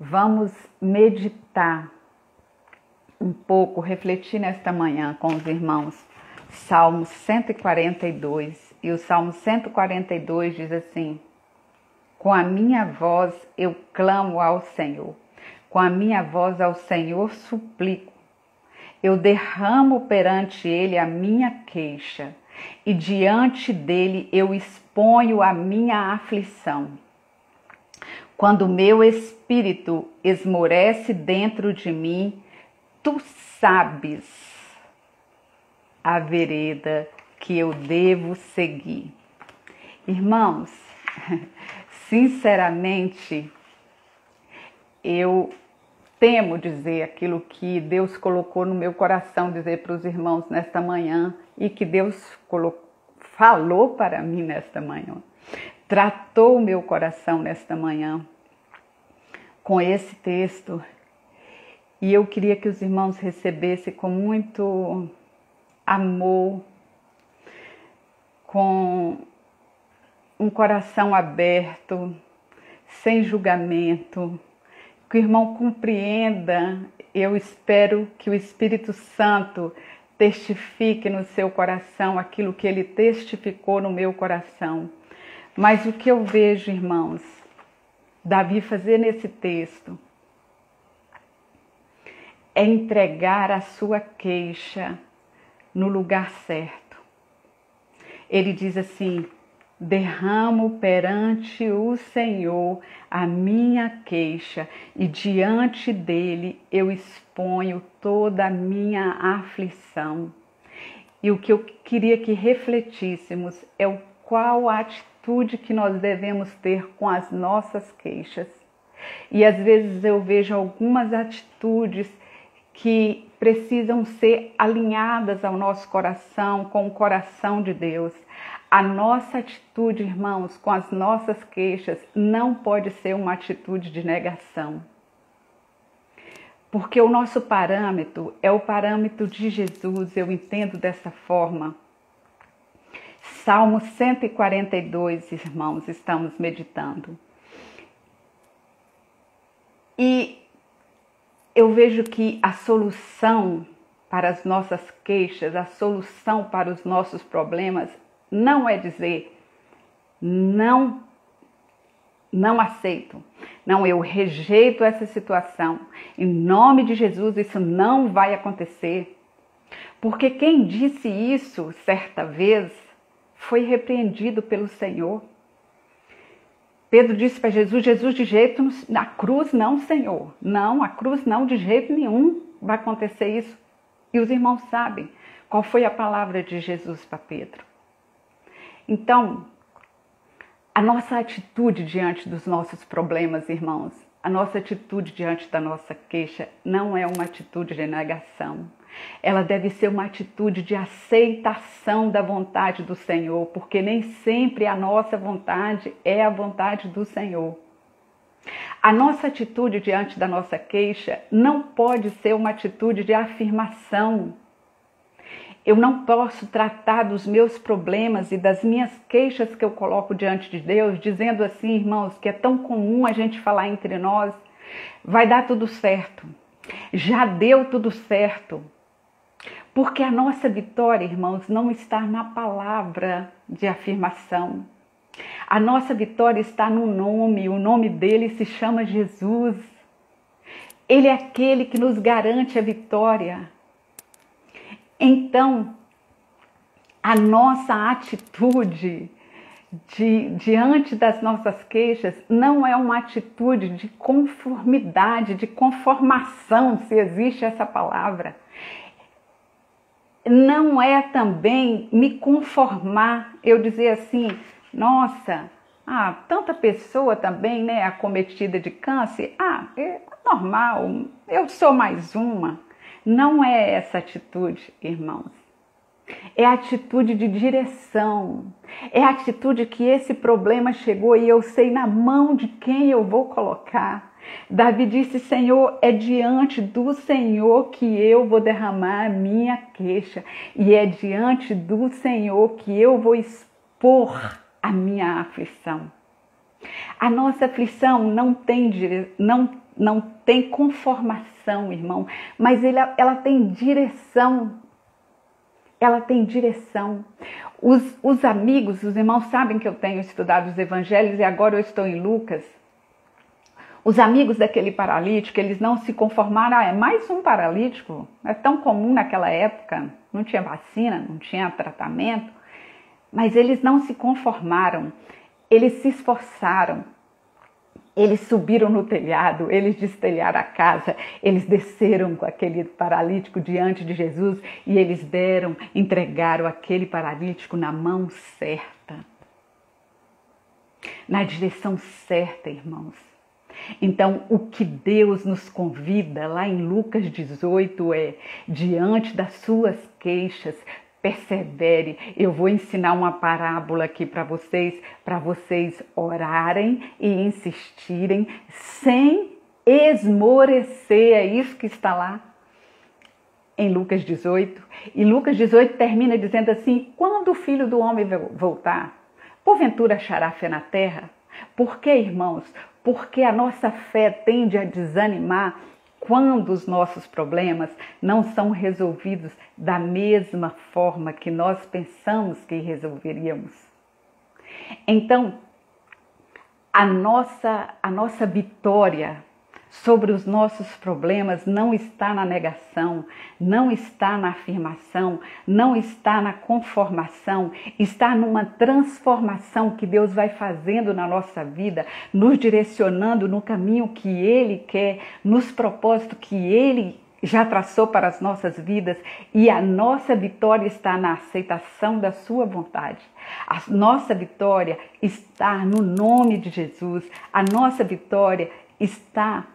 Vamos meditar um pouco, refletir nesta manhã com os irmãos. Salmo 142. E o Salmo 142 diz assim: com a minha voz eu clamo ao Senhor. Com a minha voz ao Senhor suplico. Eu derramo perante Ele a minha queixa. E diante dele eu exponho a minha aflição. Quando o meu espírito esmorece dentro de mim, tu sabes a vereda que eu devo seguir. Irmãos, sinceramente, eu temo dizer aquilo que Deus colocou no meu coração, dizer para os irmãos nesta manhã, e que Deus falou para mim nesta manhã. Tratou o meu coração nesta manhã com esse texto, e eu queria que os irmãos recebessem com muito amor, com um coração aberto, sem julgamento, que o irmão compreenda. Eu espero que o Espírito Santo testifique no seu coração aquilo que ele testificou no meu coração. Mas o que eu vejo, irmãos, Davi fazer nesse texto é entregar a sua queixa no lugar certo. Ele diz assim: derramo perante o Senhor a minha queixa e diante dele eu exponho toda a minha aflição. E o que eu queria que refletíssemos é qual a atitude que nós devemos ter com as nossas queixas. E às vezes eu vejo algumas atitudes que precisam ser alinhadas ao nosso coração, com o coração de Deus. A nossa atitude, irmãos, com as nossas queixas, não pode ser uma atitude de negação. Porque o nosso parâmetro é o parâmetro de Jesus, eu entendo dessa forma. Salmo 142, irmãos, estamos meditando. E eu vejo que a solução para as nossas queixas, a solução para os nossos problemas, não é dizer não aceito, não, eu rejeito essa situação, em nome de Jesus isso não vai acontecer. Porque quem disse isso certa vez foi repreendido pelo Senhor. Pedro disse para Jesus: Jesus, de jeito, na cruz não, Senhor, não, a cruz não, de jeito nenhum vai acontecer isso. E os irmãos sabem qual foi a palavra de Jesus para Pedro. Então, a nossa atitude diante dos nossos problemas, irmãos, a nossa atitude diante da nossa queixa não é uma atitude de negação. Ela deve ser uma atitude de aceitação da vontade do Senhor, porque nem sempre a nossa vontade é a vontade do Senhor. A nossa atitude diante da nossa queixa não pode ser uma atitude de afirmação. Eu não posso tratar dos meus problemas e das minhas queixas que eu coloco diante de Deus, dizendo assim, irmãos, que é tão comum a gente falar entre nós: vai dar tudo certo, já deu tudo certo. Porque a nossa vitória, irmãos, não está na palavra de afirmação. A nossa vitória está no nome, o nome dele se chama Jesus. Ele é aquele que nos garante a vitória. Então, a nossa atitude diante das nossas queixas não é uma atitude de conformidade, de conformação, se existe essa palavra. Não é também me conformar, eu dizer assim: nossa, tanta pessoa também, né, acometida de câncer, é normal, eu sou mais uma. Não é essa atitude, irmãos. É a atitude de direção. É a atitude que esse problema chegou e eu sei na mão de quem eu vou colocar. Davi disse: Senhor, é diante do Senhor que eu vou derramar a minha queixa. E é diante do Senhor que eu vou expor a minha aflição. A nossa aflição não tem conformação, irmão, mas ela tem direção. Ela tem direção. Os amigos, os irmãos sabem que eu tenho estudado os evangelhos e agora eu estou em Lucas. Os amigos daquele paralítico, eles não se conformaram. É mais um paralítico. É tão comum naquela época. Não tinha vacina, não tinha tratamento. Mas eles não se conformaram. Eles se esforçaram. Eles subiram no telhado, eles destelharam a casa, eles desceram com aquele paralítico diante de Jesus e eles entregaram aquele paralítico na mão certa, na direção certa, irmãos. Então, o que Deus nos convida lá em Lucas 18 é, diante das suas queixas, persevere. Eu vou ensinar uma parábola aqui para vocês orarem e insistirem sem esmorecer. É isso que está lá em Lucas 18. E Lucas 18 termina dizendo assim: quando o Filho do Homem voltar, porventura achará fé na terra? Por quê, irmãos? Porque a nossa fé tende a desanimar quando os nossos problemas não são resolvidos da mesma forma que nós pensamos que resolveríamos. Então, a nossa vitória sobre os nossos problemas não está na negação, não está na afirmação, não está na conformação, está numa transformação que Deus vai fazendo na nossa vida, nos direcionando no caminho que Ele quer, nos propósitos que Ele já traçou para as nossas vidas, e a nossa vitória está na aceitação da sua vontade. A nossa vitória está no nome de Jesus, a nossa vitória está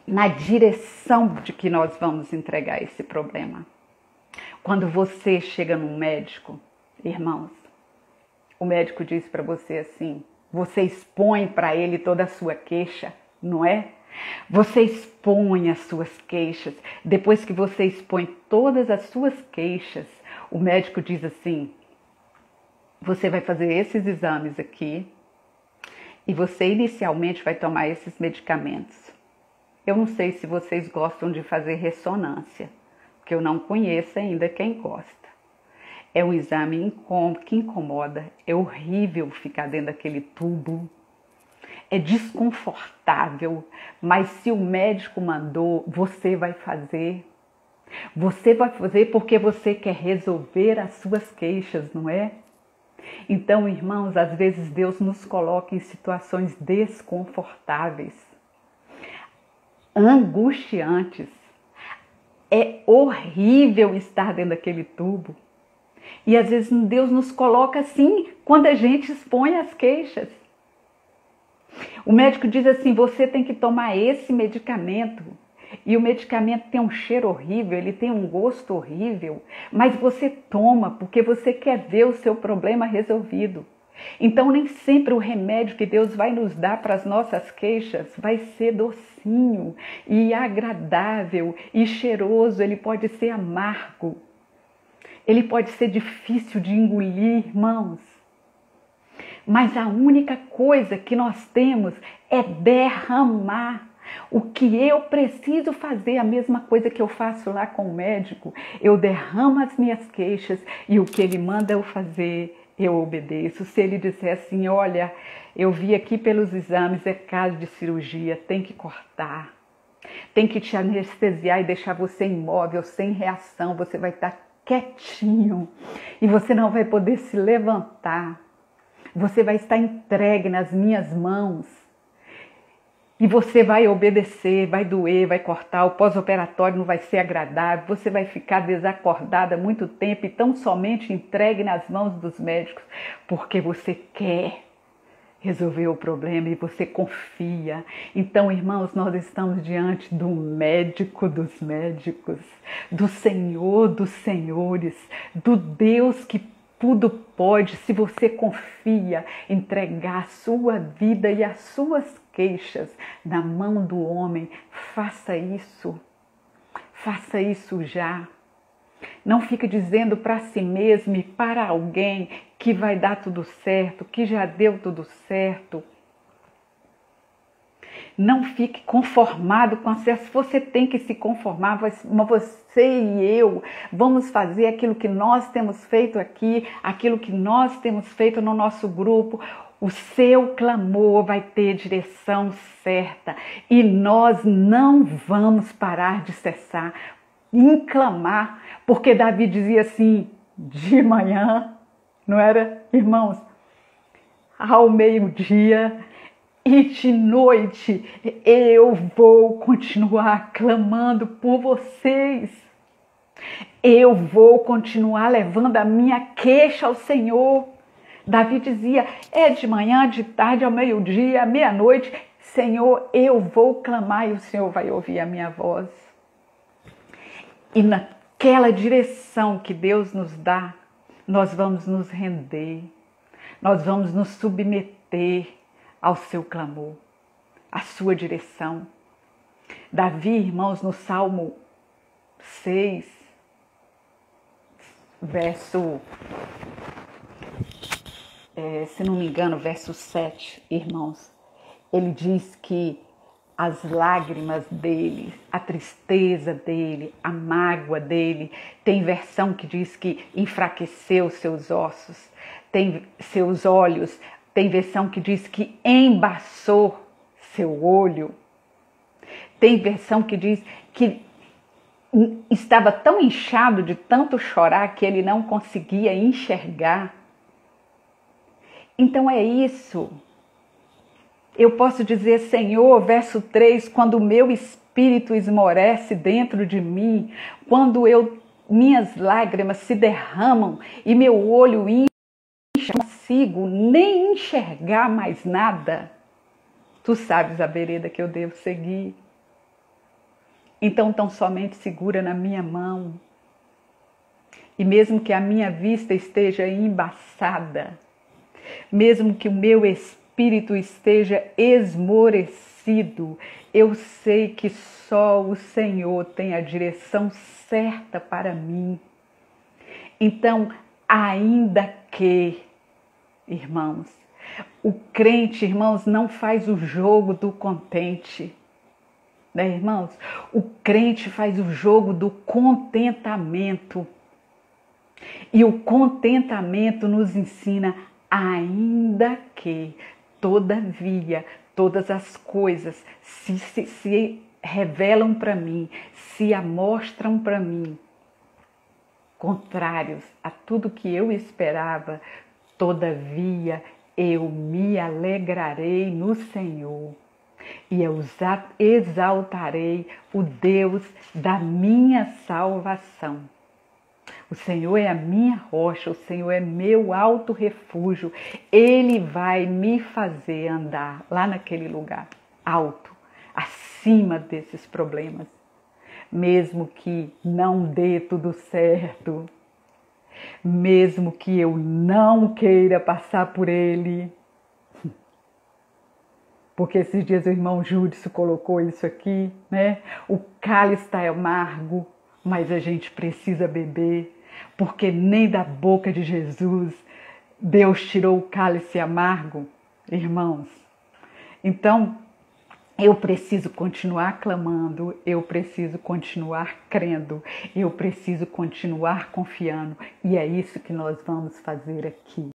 na direção de que nós vamos entregar esse problema. Quando você chega num médico, irmãos, o médico diz para você assim, você expõe para ele toda a sua queixa, não é? Você expõe as suas queixas. Depois que você expõe todas as suas queixas, o médico diz assim, você vai fazer esses exames aqui e você inicialmente vai tomar esses medicamentos. Eu não sei se vocês gostam de fazer ressonância, porque eu não conheço ainda quem gosta. É um exame que incomoda, é horrível ficar dentro daquele tubo, é desconfortável, mas se o médico mandou, você vai fazer. Você vai fazer porque você quer resolver as suas queixas, não é? Então, irmãos, às vezes Deus nos coloca em situações desconfortáveis, angustiantes. É horrível estar dentro daquele tubo. E às vezes Deus nos coloca assim, quando a gente expõe as queixas. O médico diz assim, você tem que tomar esse medicamento. E o medicamento tem um cheiro horrível, ele tem um gosto horrível, mas você toma porque você quer ver o seu problema resolvido. Então nem sempre o remédio que Deus vai nos dar para as nossas queixas vai ser docinho e agradável e cheiroso, ele pode ser amargo, ele pode ser difícil de engolir, irmãos. Mas a única coisa que nós temos é derramar. O que eu preciso fazer, a mesma coisa que eu faço lá com o médico, eu derramo as minhas queixas e o que ele manda eu fazer, eu obedeço. Se ele disser assim, olha, eu vi aqui pelos exames, é caso de cirurgia, tem que cortar, tem que te anestesiar e deixar você imóvel, sem reação, você vai estar quietinho e você não vai poder se levantar, você vai estar entregue nas minhas mãos. E você vai obedecer, vai doer, vai cortar, o pós-operatório não vai ser agradável, você vai ficar desacordada muito tempo e tão somente entregue nas mãos dos médicos, porque você quer resolver o problema e você confia. Então, irmãos, nós estamos diante do médico dos médicos, do Senhor dos senhores, do Deus que tudo pode, se você confia, entregar a sua vida e as suas queixas na mão do homem. Faça isso já. Não fique dizendo para si mesmo e para alguém que vai dar tudo certo, que já deu tudo certo. Não fique conformado com acesso. Você tem que se conformar, mas você e eu vamos fazer aquilo que nós temos feito aqui, aquilo que nós temos feito no nosso grupo. O seu clamor vai ter direção certa e nós não vamos parar de cessar em clamar, porque Davi dizia assim, de manhã, não era, irmãos? Ao meio-dia e de noite eu vou continuar clamando por vocês. Eu vou continuar levando a minha queixa ao Senhor. Davi dizia, é de manhã, de tarde, ao meio-dia, à meia-noite. Senhor, eu vou clamar e o Senhor vai ouvir a minha voz. E naquela direção que Deus nos dá, nós vamos nos render. Nós vamos nos submeter ao seu clamor, à sua direção. Davi, irmãos, no Salmo 6, verso, se não me engano, verso 7, irmãos, ele diz que as lágrimas dele, a tristeza dele, a mágoa dele, tem versão que diz que enfraqueceu seus ossos, tem seus olhos, tem versão que diz que embaçou seu olho, tem versão que diz que estava tão inchado de tanto chorar que ele não conseguia enxergar. Então é isso. Eu posso dizer, Senhor, verso 3, quando o meu espírito esmorece dentro de mim, quando minhas lágrimas se derramam e meu olho incha, não consigo nem enxergar mais nada. Tu sabes a vereda que eu devo seguir. Então, tão somente segura na minha mão. E mesmo que a minha vista esteja embaçada, mesmo que o meu espírito esteja esmorecido, eu sei que só o Senhor tem a direção certa para mim. Então, ainda que, irmãos, o crente, irmãos, não faz o jogo do contente, né, irmãos? O crente faz o jogo do contentamento. E o contentamento nos ensina, ainda que, todavia, todas as coisas se revelam para mim, se amostram para mim, contrários a tudo que eu esperava, todavia eu me alegrarei no Senhor e eu exaltarei o Deus da minha salvação. O Senhor é a minha rocha, o Senhor é meu alto refúgio. Ele vai me fazer andar lá naquele lugar alto, acima desses problemas. Mesmo que não dê tudo certo, mesmo que eu não queira passar por ele. Porque esses dias o irmão Júdice colocou isso aqui, né? O cálice está amargo, mas a gente precisa beber. Porque nem da boca de Jesus Deus tirou o cálice amargo, irmãos. Então, eu preciso continuar clamando, eu preciso continuar crendo, eu preciso continuar confiando. E é isso que nós vamos fazer aqui.